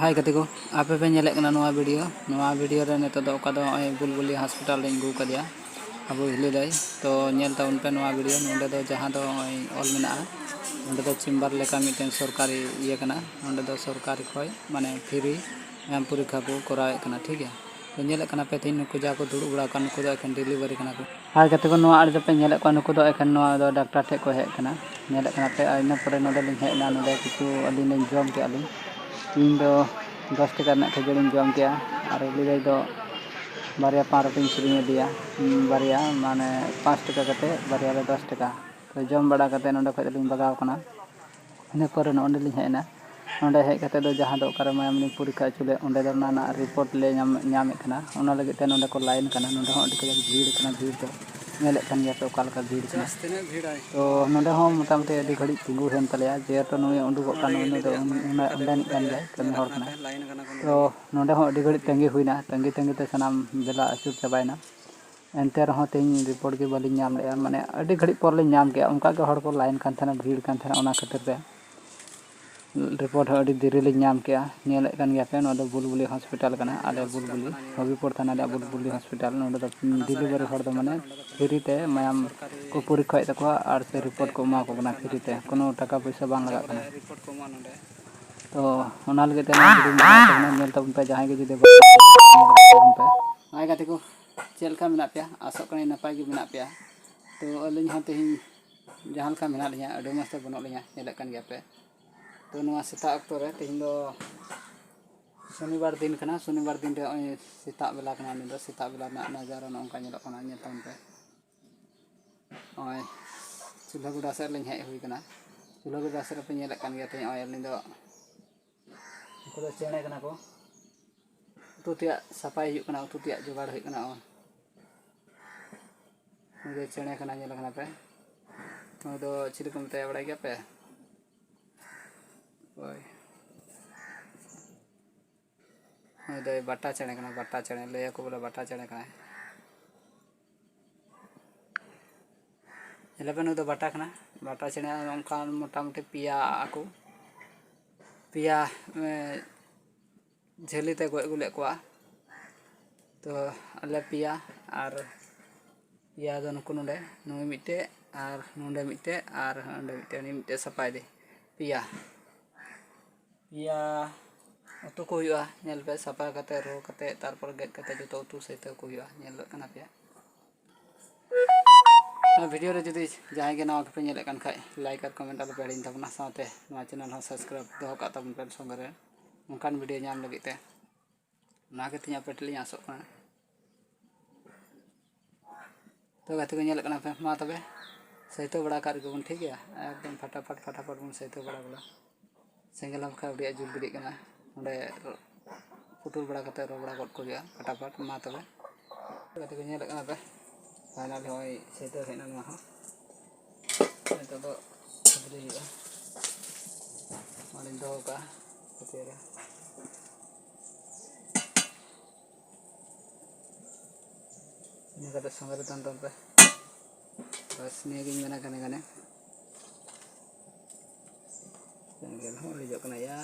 हाय कते को आपे पे नेले कना वीडियो रे नेतो दो का दो बुलबुली हॉस्पिटल रे गु कदिया अब हिली रे तो नेल ताउन पे नोआ वीडियो नोंडे दो जहां दो ऑल मेना नोंडे दो चेम्बर लेका मिटेन सरकारी इये कना नोंडे दो सरकारी खोय माने फ्री एम परीक्षा को कराए कना ठीक है तो नेले कना पे तीन नुकु जा को दुड़ उड़ा कन को दो एखन डिलीवरी कना को हाय कते को नोआ आड़ पे नेले को नुकु दो एखन नोआ दो डॉक्टर ठे को हे कना नेले कना पे आइना परे नोंडे लिन हेना नोंडे किछु अली ने जॉम के अली इन दो 10 टका ना खजड़ी जम के और लिदे दो बारिया 5 रुपया किरिंग दिया बारिया माने 5 टका कते बारिया रे 10 टका तो जम बड़ा कते नोंडे खय लिंग बगाव कना इने पर नोंडे लिंग हेना नोंडे हे कते दो जहां दो करे मायम लिंग परीक्षा चले ओंडे दो ना रिपोर्ट ले ᱧᱟᱢᱮ कना ओना लगे ते नोंडे को लाइन कना नोंडे हो अडी भीड़ कना भीड़ तो नेले कन गया पे ओकाल का भीड़ कना तो नोंडे हो मोटामटी अडी घड़ी तिंगु हेन तलेया जे तो नुय उंडुगो कन उन दो अंडन कन जाय कमी हर कना तो नोंडे हो अडी घड़ी तंगी हुईना तंगी ते सनाम बेला अचुर चबायना एनते रहो तेन रिपोर्ट के बाली ᱧᱟᱢ ले माने अडी घड़ी पर ले ᱧᱟᱢ के उनका के हर को लाइन कान थाना भीड़ कान थाना ओना खातिर ते रिपोर्ट हो अडी देरी ले ᱧाम के नेले कन गया पे नो दो बुलबुली हॉस्पिटल कना आले बुलबुली हबीपुर थाना ले बुलबुली हॉस्पिटल नो दो डिलीवरी हर दो माने फ्री ते मायाम को परीक्षा य तको और से रिपोर्ट को मा को कना फ्री ते कोनो टाका पैसा बांग लगा कना तो ओना लगे ते नेल तबन पे जहां के जुदे पे आय गाते को चेलका मेना पे आसो कने नपाय गे मेना पे तो अलिन हो तेहिन जहां का मेना लिया अडी मस्त बनो लिया नेले कन गया पे तो नोआ सेता अक्तो रे तेहिन दो शनिवार दिन कना शनिवार दिन रे ओय सेता बेला कना नि दो सेता बेला ना नजारा नोंका नेलो कना नेल तबन पे ओय चुल्हा गुडा से लिन हे हुई कना चुल्हा गुडा से पे नेले कन गया ते ओय लिन दो को चेणे कना को उतुतिया सफाई हुई कना उतुतिया जुगाड़ हुई कना मुझे चेणे कना नेल कना पे नो दो चिल को मते बड़ा गया पे ओय दो बाटा चेणे कना बाटा चेणे ले को बोला बाटा चेणे कना एलेबन दो बाटा कना बाटा चेणे ओनका मोटामुटी पिया आको पिया झेली ते गय गुले को तो अले पिया और पिया दो नुकु नोंडे नुई मिटे और नोंडे मिटे और नोंडे मिटे नि मिटे सफाई दे पिया पिया उतु को हुआ नेल पे सफा कते रो कते तारपर गेट कते जतो उतु सहित को हुआ नेल कना पे वीडियो रे जदी जहां के नाव के पे नेले कन खाय लाइक और कमेंट आलो पेडिन तबना साथे नवा चैनल हो सब्सक्राइब दो का तबन पे संगे रे उनकान वीडियो नाम लगी ते ना के तिया पेटली आसो कना तो गाते को नेले कना पे मा तबे सहित बड़ा कर गबन ठीक है एकदम फटाफट बन सहित बड़ा बोला सेंगल हम का उडिया जुल गिडी कना ओंडे पुटुल बड़ा कते रो बड़ा गट को गया फटाफट मा तबे गाते को नेले कना पे फाइनल होय सहित हेना मा हो तो दो खबरी हुआ मालिन दो का तेरा ini kata sangar tonton pe bas ni lagi mana kane senggel ho lijo kana ya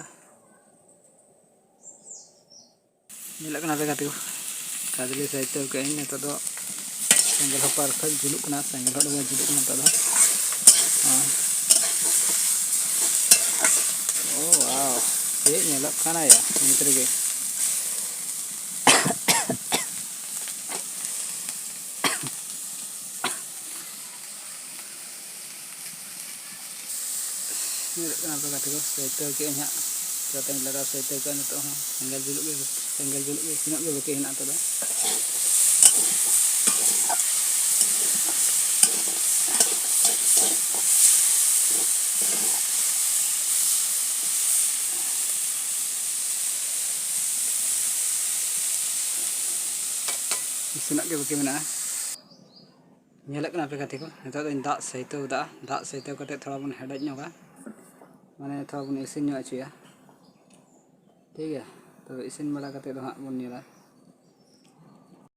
ni la kana pe katu kadli saito ke ini to do senggel ho par khal juluk kana senggel ho do juluk kana to do oh wow ye nyelok kana ya ni terge kenapa kata gue seto kayaknya datang lara seto kan itu tinggal dulu sini gue bikin atau dah sini gue bikin mana nyelak kenapa kata gue itu dak seto kata थोड़ा बन हेडज नोगा माने थोड़ा बन इसिन ᱧᱚᱜ ᱪᱚᱭᱟ ठीक है तो इसिन बड़ा करते तो हाँ बन नेला